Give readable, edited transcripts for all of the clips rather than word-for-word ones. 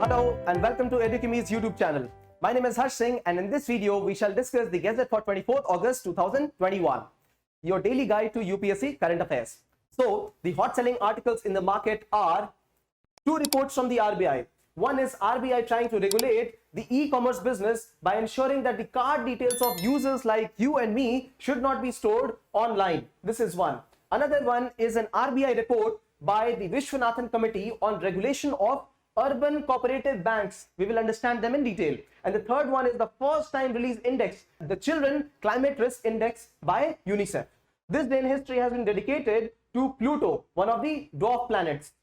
Hello and welcome to Edukemy's YouTube channel. My name is Harsh Singh, and in this video we shall discuss the Gazette for 24th August 2021, your daily guide to UPSC current affairs. So the hot selling articles in the market are two reports from the RBI. One is RBI trying to regulate the e-commerce business by ensuring that the card details of users like you and me should not be stored online. This is one. Another one is an RBI report by the Vishwanathan Committee on regulation of urban cooperative banks. We will understand them in detail. And the third one is the first time release index, the Children Climate Risk Index by UNICEF. This day in history has been dedicated to Pluto, one of the dwarf planets.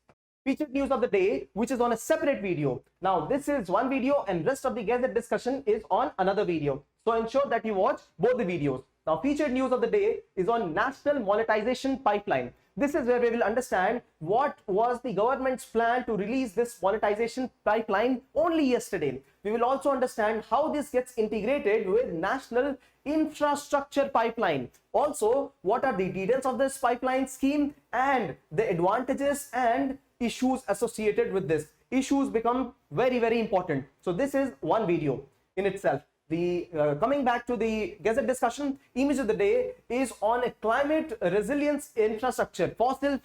Featured news of the day, which is on a separate video. Now this is one video and rest of the Gazette discussion is on another video. So ensure that you watch both the videos. Now featured news of the day is on National Monetization Pipeline. This is where we will understand what was the government's plan to release this monetization pipeline only yesterday. We will also understand how this gets integrated with National Infrastructure Pipeline. Also, what are the details of this pipeline scheme and the advantages and issues associated with this. Issues become very, very important. So this is one video in itself. The coming back to the Gazette discussion, image of the day is on a climate resilience infrastructure, fossil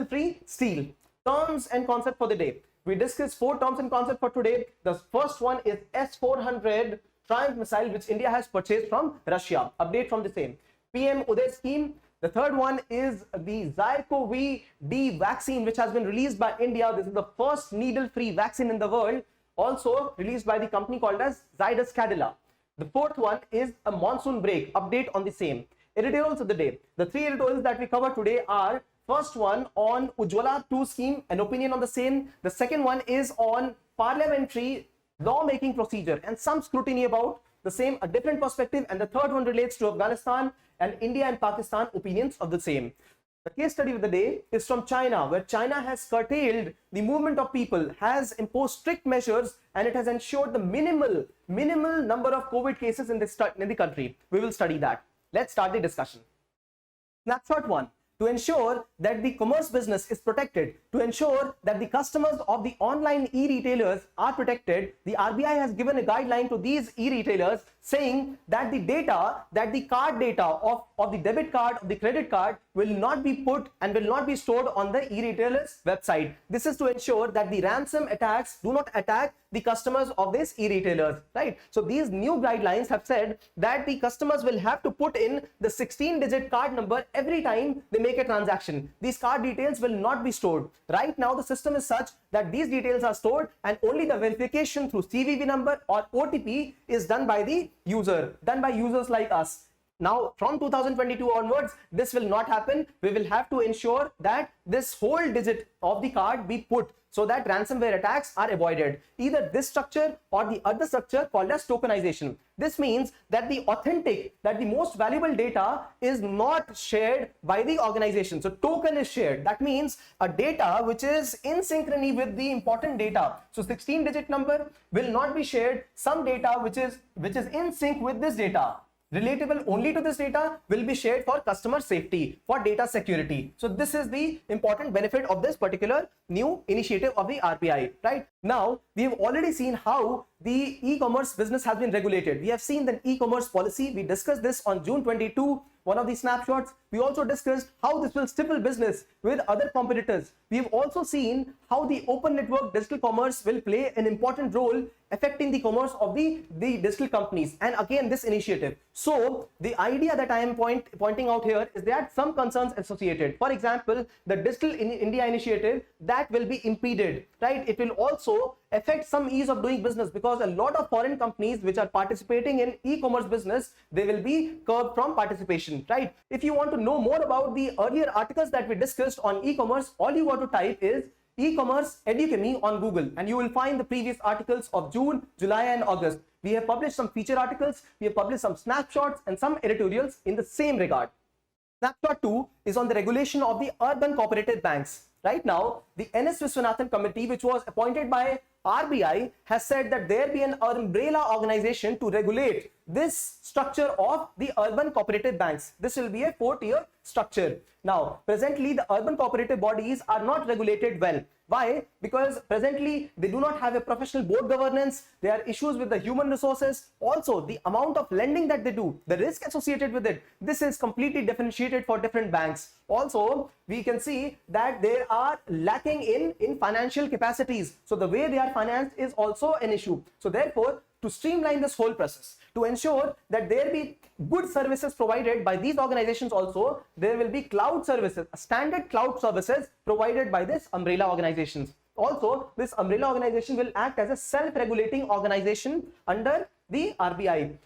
free steel. Terms and concept for the day. We discussed 4 terms and concept for today. The first one is S400 Triumf Missile, which India has purchased from Russia. Update from the same. PM UDAY Scheme. The third one is the ZyCoV-D vaccine, which has been released by India. This is the first needle-free vaccine in the world, also released by the company called as Zydus Cadila. The fourth one is a monsoon break. Update on the same. Editorials of the day. The 3 editorials that we cover today are: first one on Ujjwala 2 scheme, an opinion on the same. The second one is on parliamentary lawmaking procedure and some scrutiny about the same, a different perspective. And the third one relates to Afghanistan and India and Pakistan, opinions of the same. The case study of the day is from China, where China has curtailed the movement of people, has imposed strict measures, and it has ensured the minimal number of COVID cases in the country. We will study that. Let's start the discussion. Snapshot 1. To ensure that the commerce business is protected, to ensure that the customers of the online e-retailers are protected, the RBI has given a guideline to these e-retailers saying that the data, that the card data of the debit card, of the credit card will not be put and will not be stored on the e-retailer's website. This is to ensure that the ransom attacks do not attack the customers of these e-retailers, right? So these new guidelines have said that the customers will have to put in the 16-digit card number every time they make a transaction. These card details will not be stored. Right now the system is such that these details are stored and only the verification through CVV number or OTP is done by the user, done by users like us. Now from 2022 onwards, this will not happen. We will have to ensure that this whole digit of the card be put so that ransomware attacks are avoided. Either this structure or the other structure called as tokenization. This means that the authentic, that the most valuable data is not shared by the organization. So token is shared. That means a data which is in synchrony with the important data. So 16-digit number will not be shared. Some data which is in sync with this data, relatable only to this data, will be shared for customer safety, for data security. So this is the important benefit of this particular new initiative of the RBI, right? Now, we have already seen how the e-commerce business has been regulated. We have seen the e-commerce policy. We discussed this on June 22, one of the snapshots. We also discussed how this will stifle business with other competitors. We have also seen how the open network digital commerce will play an important role affecting the commerce of the digital companies. And again, this initiative. So the idea that I am pointing out here is that some concerns associated. For example, the Digital India initiative, that will be impeded, right? It will also affect some ease of doing business because a lot of foreign companies which are participating in e-commerce business, they will be curbed from participation, right? If you want to know more about the earlier articles that we discussed on e-commerce, all you got to type is e-commerce Edukemy on Google and you will find the previous articles of June, July and August. We have published some feature articles, we have published some snapshots and some editorials in the same regard. Snapshot 2 is on the regulation of the urban cooperative banks. Right now, the NS Viswanathan committee, which was appointed by RBI has said that there be an umbrella organization to regulate this structure of the urban cooperative banks. This will be a 4-tier structure. Now, presently the urban cooperative bodies are not regulated well. Why? Because presently they do not have a professional board governance. There are issues with the human resources. Also, the amount of lending that they do, the risk associated with it, this is completely differentiated for different banks. Also, we can see that they are lacking in financial capacities. So the way they are financed is also an issue. So therefore, to streamline this whole process, to ensure that there be good services provided by these organizations, also there will be cloud services, standard cloud services provided by this umbrella organizations. Also, this umbrella organization will act as a self-regulating organization under the RBI.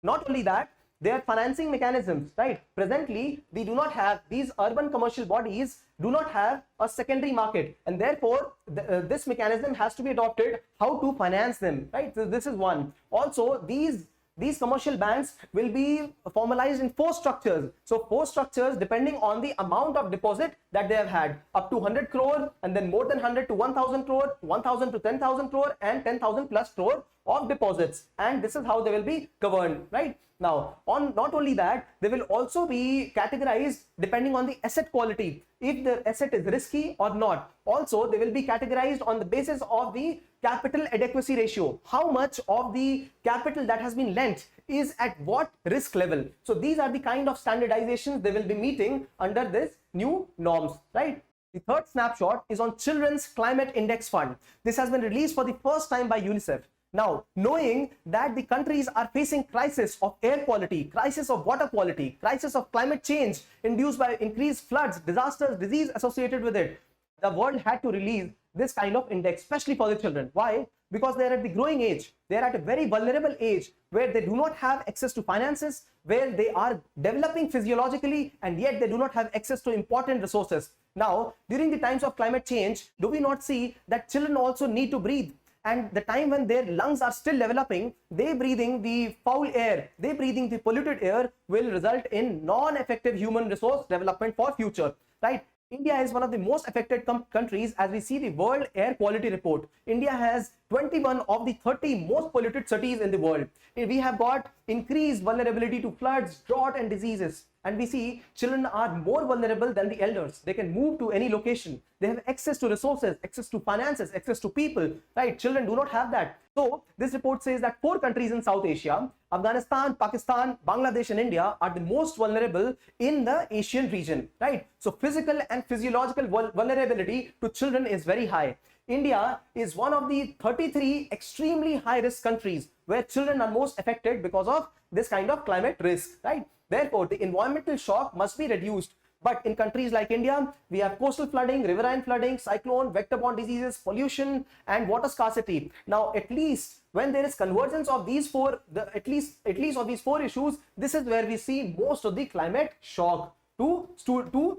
Not only that, their financing mechanisms, right? Presently, we do not have, these urban commercial bodies do not have a secondary market, and therefore this mechanism has to be adopted, how to finance them, right? So this is one. Also, these commercial banks will be formalized in 4 structures. So 4 structures depending on the amount of deposit that they have had, up to 100 crore, and then more than 100 to 1000 crore, 1000 to 10,000 crore, and 10,000 plus crore of deposits. And this is how they will be governed, right? Now, not only that, they will also be categorized depending on the asset quality, if the asset is risky or not. Also, they will be categorized on the basis of the capital adequacy ratio. How much of the capital that has been lent is at what risk level. So these are the kind of standardizations they will be meeting under this new norms, right? The third snapshot is on Children's Climate Index Fund. This has been released for the first time by UNICEF. Now, knowing that the countries are facing crisis of air quality, crisis of water quality, crisis of climate change induced by increased floods, disasters, disease associated with it, the world had to release this kind of index, especially for the children. Why? Because they are at the growing age. They are at a very vulnerable age where they do not have access to finances, where they are developing physiologically, and yet they do not have access to important resources. Now, during the times of climate change, do we not see that children also need to breathe? And the time when their lungs are still developing, they breathing the foul air, they breathing the polluted air will result in non-effective human resource development for future, right? India is one of the most affected countries as we see the World Air Quality Report. India has 21 of the 30 most polluted cities in the world. We have got increased vulnerability to floods, drought and diseases. And we see children are more vulnerable than the elders. They can move to any location. They have access to resources, access to finances, access to people, right? Children do not have that. So this report says that 4 countries in South Asia, Afghanistan, Pakistan, Bangladesh and India are the most vulnerable in the Asian region, right? So physical and physiological vulnerability to children is very high. India is one of the 33 extremely high risk countries where children are most affected because of this kind of climate risk, right? Therefore, the environmental shock must be reduced. But in countries like India, we have coastal flooding, riverine flooding, cyclone, vector-borne diseases, pollution, and water scarcity. Now, at least when there is convergence of these at least of these 4 issues, this is where we see most of the climate shock to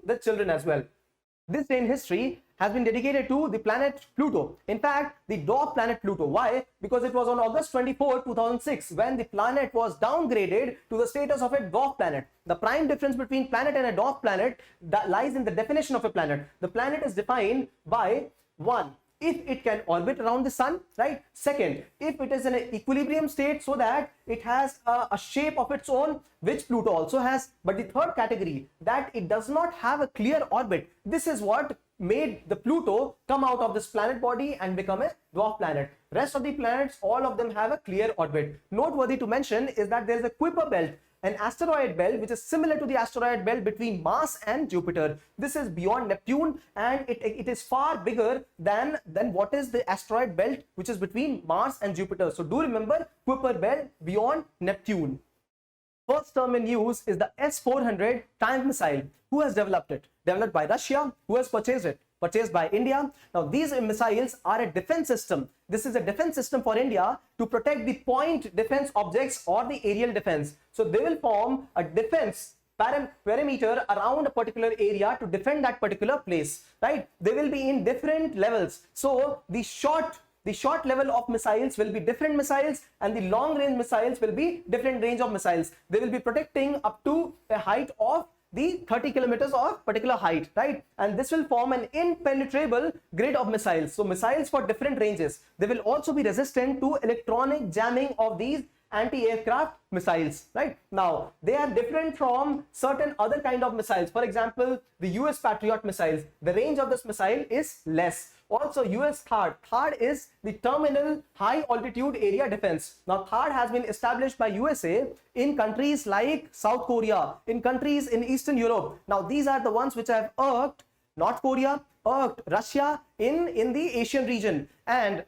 the children as well. This day in history has been dedicated to the planet Pluto. In fact, the dwarf planet Pluto. Why? Because it was on August 24, 2006 when the planet was downgraded to the status of a dwarf planet. The prime difference between planet and a dwarf planet that lies in the definition of a planet. The planet is defined by 1. If it can orbit around the sun, right? Second, if it is in an equilibrium state so that it has a shape of its own, which Pluto also has. But the third category, that it does not have a clear orbit. This is what made the Pluto come out of this planet body and become a dwarf planet. Rest of the planets, all of them have a clear orbit. Noteworthy to mention is that there is a Kuiper belt, an asteroid belt which is similar to the asteroid belt between Mars and Jupiter. This is beyond Neptune and it is far bigger than what is the asteroid belt which is between Mars and Jupiter. So do remember Kuiper belt beyond Neptune. First term in use is the S400 Triumf missile. Who has developed it? Developed by Russia. Who has purchased it? Purchased by India. Now these missiles are a defense system. This is a defense system for India to protect the point defense objects or the aerial defense. So they will form a defense perimeter around a particular area to defend that particular place, right? They will be in different levels. So the short level of missiles will be different missiles and the long range missiles will be different range of missiles. They will be protecting up to a height of the 30 kilometers of particular height, right? And this will form an impenetrable grid of missiles. So missiles for different ranges. They will also be resistant to electronic jamming of these anti-aircraft missiles, right? Now, they are different from certain other kind of missiles. For example, the US Patriot missiles, the range of this missile is less. Also, US THAAD. THAAD is the Terminal High Altitude Area Defense. Now, THAAD has been established by USA in countries like South Korea, in countries in Eastern Europe. Now, these are the ones which have irked North Korea, irked Russia in the Asian region. And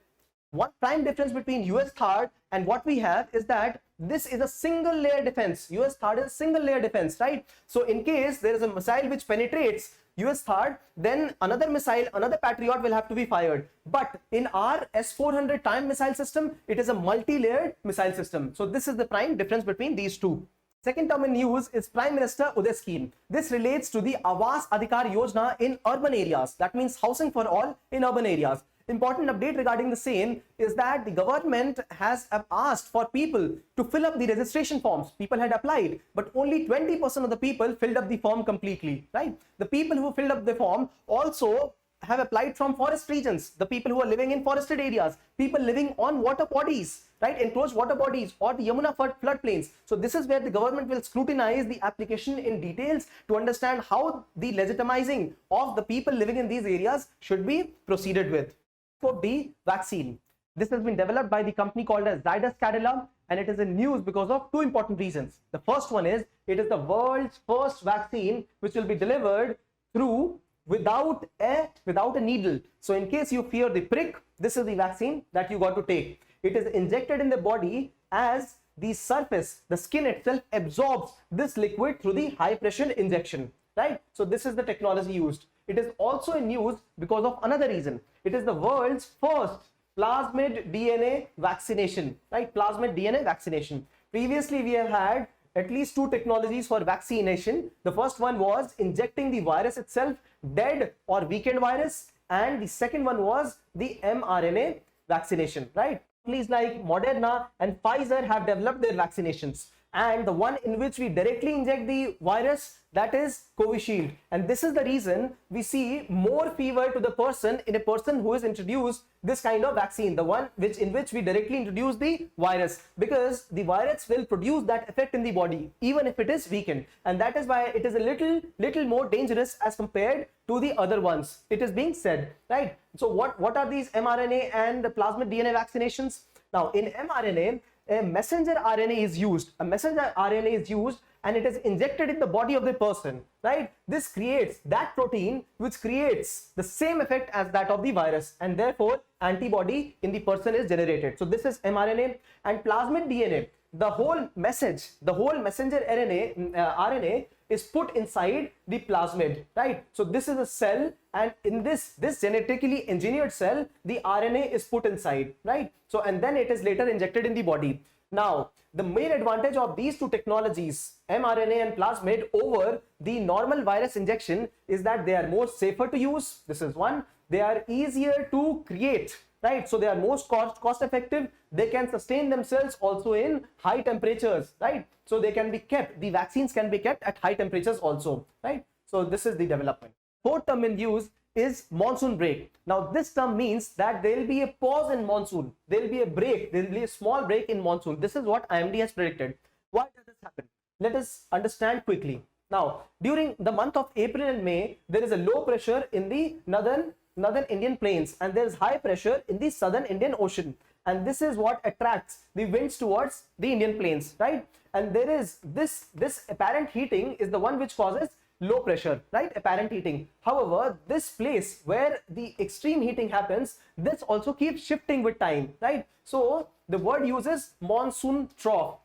one prime difference between US THAAD and what we have is that this is a single layer defense. US THAAD is single layer defense, right? So in case there is a missile which penetrates US THAAD, then another missile, another Patriot will have to be fired. But in our S400 Triumph missile system, it is a multi-layered missile system. So this is the prime difference between these two. Second term in news is Prime Minister UDAY Scheme. This relates to the Awas Adhikar Yojana in urban areas. That means housing for all in urban areas. Important update regarding the same is that the government has asked for people to fill up the registration forms. People had applied, but only 20% of the people filled up the form completely, right? The people who filled up the form also have applied from forest regions, the people who are living in forested areas, people living on water bodies, right, enclosed water bodies or the Yamuna floodplains. So this is where the government will scrutinize the application in details to understand how the legitimizing of the people living in these areas should be proceeded with. For the vaccine, this has been developed by the company called as Zydus Cadila, and it is in news because of two important reasons. The first one is it is the world's first vaccine which will be delivered through without a needle. So in case you fear the prick, this is the vaccine that you got to take. It is injected in the body as the surface, the skin itself absorbs this liquid through the high pressure injection, right? So this is the technology used. It is also in news because of another reason. It is the world's first plasmid DNA vaccination, right? Plasmid DNA vaccination. Previously, we have had at least two technologies for vaccination. The first one was injecting the virus itself, dead or weakened virus, and the second one was the mRNA vaccination, right? Companies like Moderna and Pfizer have developed their vaccinations, and the one in which we directly inject the virus, that is Covishield. And this is the reason we see more fever to the person in a person who is introduced this kind of vaccine, the one in which we directly introduce the virus, because the virus will produce that effect in the body even if it is weakened, and that is why it is a little more dangerous as compared to the other ones, it is being said, right? So what are these mRNA and the plasmid DNA vaccinations? Now in mRNA, a messenger RNA is used. A messenger RNA is used and it is injected in the body of the person, right? This creates that protein which creates the same effect as that of the virus, and therefore antibody in the person is generated. So this is mRNA. And plasmid DNA, the whole messenger RNA is put inside the plasmid, right? So this is a cell, and in this genetically engineered cell, the RNA is put inside, right? So and then it is later injected in the body. Now, the main advantage of these two technologies, mRNA and plasmid, over the normal virus injection is that they are more safer to use. This is one. They are easier to create, right? So they are most cost effective. They can sustain themselves also in high temperatures, right? So they can be kept, the vaccines can be kept at high temperatures also, right? So this is the development. Fourth term in use is monsoon break. Now this term means that there will be a pause in monsoon. There will be a break. There will be a small break in monsoon. This is what IMD has predicted. Why does this happen? Let us understand quickly. Now, during the month of April and May, there is a low pressure in the northern Indian plains, and there is high pressure in the southern Indian Ocean. And this is what attracts the winds towards the Indian plains, right? And there is this apparent heating is the one which causes low pressure, right? Apparent heating. However, this place where the extreme heating happens, this also keeps shifting with time, right? So the word uses monsoon trough.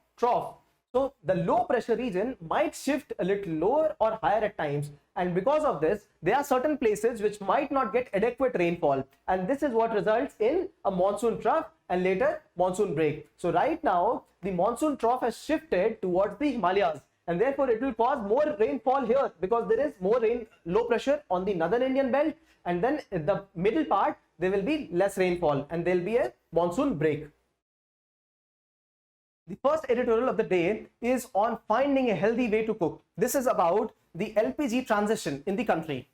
So the low pressure region might shift a little lower or higher at times, and because of this, there are certain places which might not get adequate rainfall, and this is what results in a monsoon trough and later monsoon break. So right now, the monsoon trough has shifted towards the Himalayas, and therefore it will cause more rainfall here because there is more low pressure on the northern Indian belt, and then in the middle part there will be less rainfall and there will be a monsoon break. The first editorial of the day is on finding a healthy way to cook. This is about the LPG transition in the country.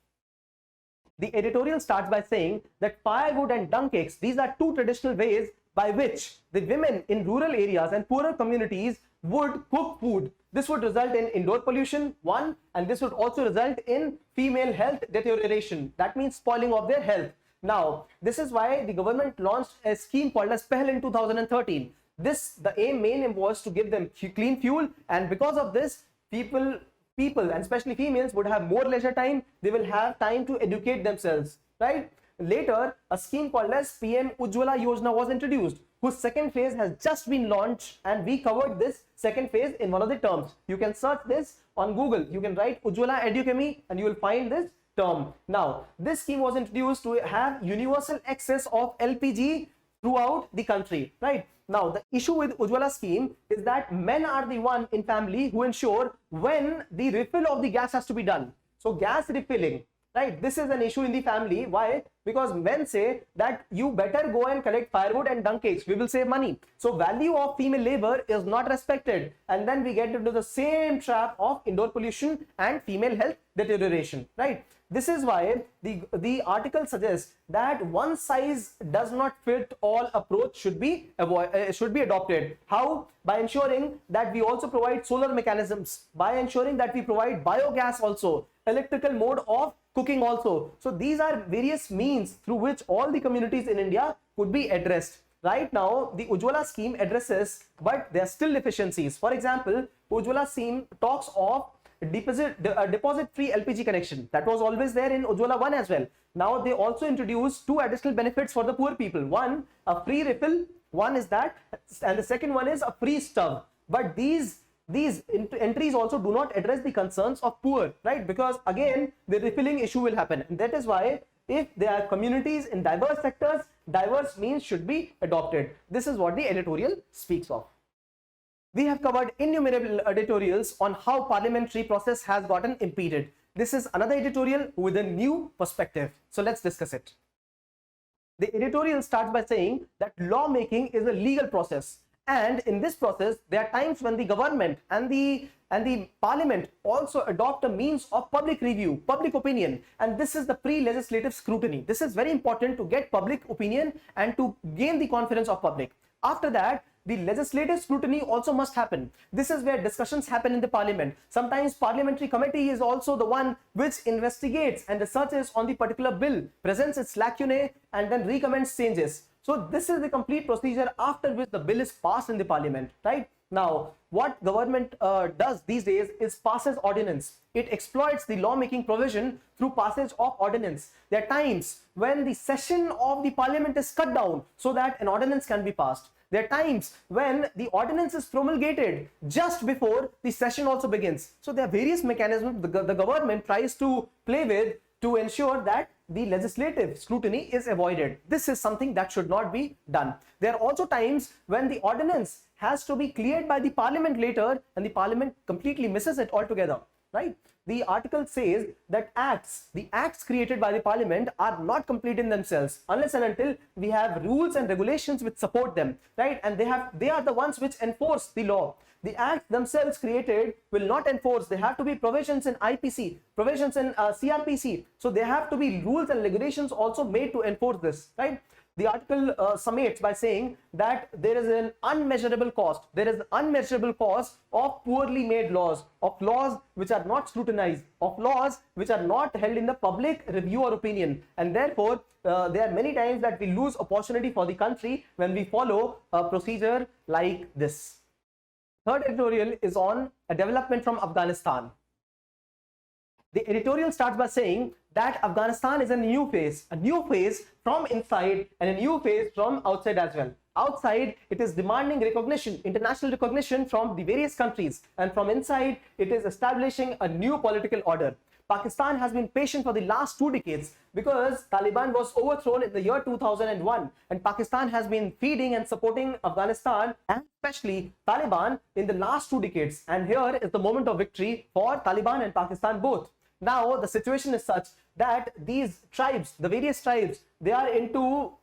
The editorial starts by saying that firewood and dung cakes, these are two traditional ways by which the women in rural areas and poorer communities would cook food. This would result in indoor pollution, one, and this would also result in female health deterioration. That means spoiling of their health. Now, this is why the government launched a scheme called as Pehl in 2013. The main aim was to give them clean fuel, and because of this, people and especially females would have more leisure time. They will have time to educate themselves, right? Later, a scheme called as PM Ujjwala Yojana was introduced, whose second phase has just been launched, and we covered this second phase in one of the terms. You can search this on Google. You can write Ujjwala Edukemy and you will find this term. Now, this scheme was introduced to have universal access of LPG throughout the country, right? Now, the issue with Ujjwala scheme is that men are the one in family who ensure when the refill of the gas has to be done. So gas refilling, right? This is an issue in the family. Why? Because men say that you better go and collect firewood and dung cakes. We will save money. So value of female labor is not respected. And then we get into the same trap of indoor pollution and female health deterioration, right? This is why the article suggests that one size does not fit all approach should be adopted. How? By ensuring that we also provide solar mechanisms, by ensuring that we provide biogas also, electrical mode of cooking also. So these are various means through which all the communities in India could be addressed. Right now, the Ujjwala scheme addresses, but there are still deficiencies. For example, Ujjwala scheme talks of deposit-free LPG connection. That was always there in Ujjwala 1 as well. Now they also introduced two additional benefits for the poor people. One, a free refill. One is that, and the second one is a free stove. But these entries also do not address the concerns of poor, right? Because again, the refilling issue will happen, and that is why if there are communities in diverse sectors, diverse means should be adopted. This is what the editorial speaks of. We have covered innumerable editorials on how parliamentary process has gotten impeded. This is another editorial with a new perspective. So let's discuss it. The editorial starts by saying that lawmaking is a legal process, and in this process there are times when the government and the parliament also adopt a means of public review, public opinion, and this is the pre-legislative scrutiny. This is very important to get public opinion and to gain the confidence of public. After that, the legislative scrutiny also must happen. This is where discussions happen in the parliament. Sometimes parliamentary committee is also the one which investigates and researches on the particular bill, presents its lacunae, and then recommends changes. So this is the complete procedure after which the bill is passed in the parliament, right? Now, what government does these days is passes ordinance. It exploits the lawmaking provision through passage of ordinance. There are times when the session of the parliament is cut down so that an ordinance can be passed. There are times when the ordinance is promulgated just before the session also begins. So there are various mechanisms the government tries to play with to ensure that the legislative scrutiny is avoided. This is something that should not be done. There are also times when the ordinance has to be cleared by the parliament later and the parliament completely misses it altogether, right? The article says that the acts created by the parliament are not complete in themselves unless and until we have rules and regulations which support them, right? And they are the ones which enforce the law. The acts themselves created will not enforce. There have to be provisions in IPC, provisions in CRPC. So there have to be rules and regulations also made to enforce this, right? The article summates by saying that there is an unmeasurable cost. There is unmeasurable cost of poorly made laws, of laws which are not scrutinized, of laws which are not held in the public review or opinion. And therefore, there are many times that we lose opportunity for the country when we follow a procedure like this. Third editorial is on a development from Afghanistan. The editorial starts by saying that Afghanistan is a new phase from inside and a new phase from outside as well. Outside, it is demanding recognition, international recognition from the various countries, and from inside, it is establishing a new political order. Pakistan has been patient for the last 2 decades because Taliban was overthrown in the year 2001, and Pakistan has been feeding and supporting Afghanistan and especially Taliban in the last 2 decades. And here is the moment of victory for Taliban and Pakistan both. Now the situation is such that these tribes, the various tribes, they are into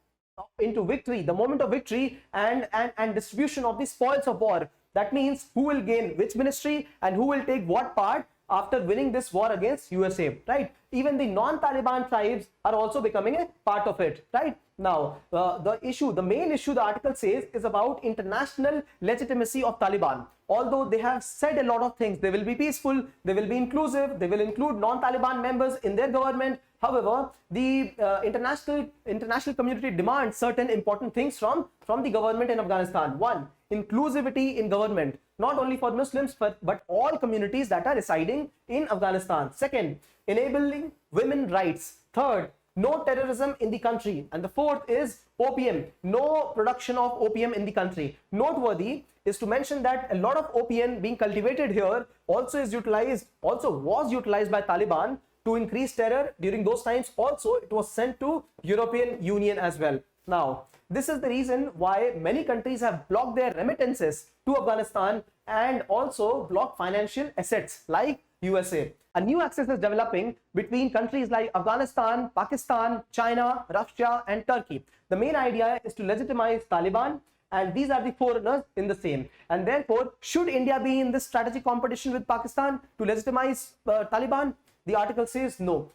victory, the moment of victory and distribution of the spoils of war. That means who will gain which ministry and who will take what part. after winning this war against USA, right? Even the non-Taliban tribes are also becoming a part of it, right? Now, the main issue the article says is about international legitimacy of Taliban. Although they have said a lot of things, they will be peaceful, they will be inclusive, they will include non-Taliban members in their government. However, the international community demands certain important things from the government in Afghanistan. One, inclusivity in government, not only for Muslims but all communities that are residing in Afghanistan. Second, enabling women rights. Third, no terrorism in the country. And the fourth is opium, no production of opium in the country. Noteworthy is to mention that a lot of opium being cultivated here also was utilized by Taliban to increase terror during those times. Also, it was sent to European Union as well. Now, this is the reason why many countries have blocked their remittances to Afghanistan and also blocked financial assets like USA. A new axis is developing between countries like Afghanistan, Pakistan, China, Russia, and Turkey. The main idea is to legitimize Taliban, and these are the foreigners in the same. And therefore, should India be in this strategic competition with Pakistan to legitimize Taliban? The article says no.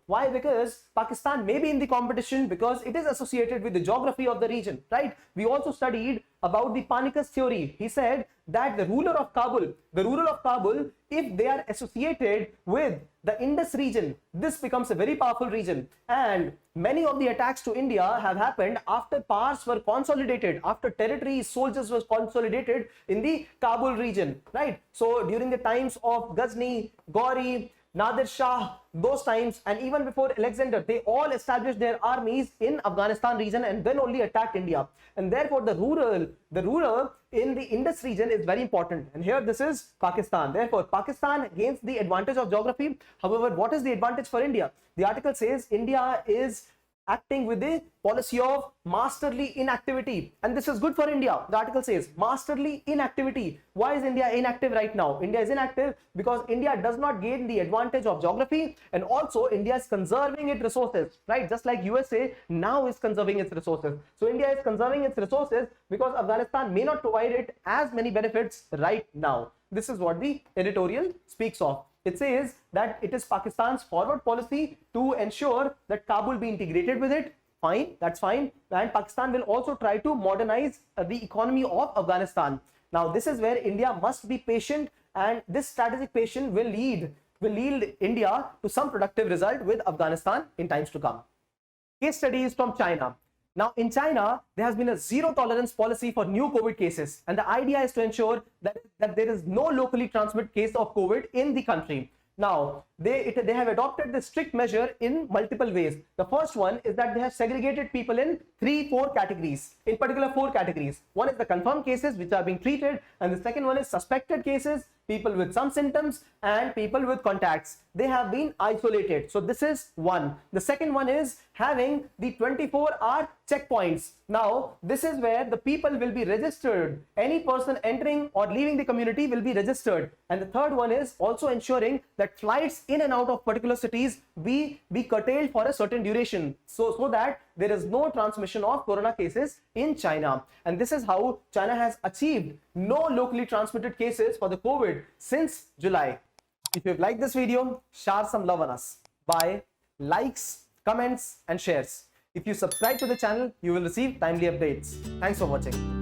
Why? Because Pakistan may be in the competition because it is associated with the geography of the region, right? We also studied about the Panikas theory. He said that the ruler of Kabul, if they are associated with the Indus region, this becomes a very powerful region. And many of the attacks to India have happened after powers were consolidated, after territory soldiers were consolidated in the Kabul region, right? So during the times of Ghazni, Gauri, Nadir Shah, those times, and even before Alexander, they all established their armies in Afghanistan region and then only attacked India. And therefore, the ruler in the Indus region is very important. And here this is Pakistan. Therefore, Pakistan gains the advantage of geography. However, what is the advantage for India? The article says India is acting with the policy of masterly inactivity, and this is good for India. The article says masterly inactivity. Why is India inactive right now? India is inactive because India does not gain the advantage of geography, and also India is conserving its resources, right? Just like USA now is conserving its resources. So India is conserving its resources because Afghanistan may not provide it as many benefits right now. This is what the editorial speaks of. It says that it is Pakistan's forward policy to ensure that Kabul be integrated with it. Fine, that's fine. And Pakistan will also try to modernize the economy of Afghanistan. Now, this is where India must be patient, and this strategic patience will lead India to some productive result with Afghanistan in times to come. Case study is from China. Now, in China, there has been a zero tolerance policy for new COVID cases. And the idea is to ensure that there is no locally transmitted case of COVID in the country. Now, they have adopted this strict measure in multiple ways. The first one is that they have segregated people in 4 categories, in particular 4 categories. One is the confirmed cases which are being treated, and the second one is suspected cases, people with some symptoms, and people with contacts. They have been isolated. So this is one. The second one is having the 24-hour checkpoints. Now, this is where the people will be registered. Any person entering or leaving the community will be registered. And the third one is also ensuring that flights in and out of particular cities be curtailed for a certain duration, so that there is no transmission of corona cases in China. And this is how China has achieved no locally transmitted cases for the COVID since July. If you've liked this video, shower some love on us by likes, comments, and shares. If you subscribe to the channel, you will receive timely updates. Thanks for watching.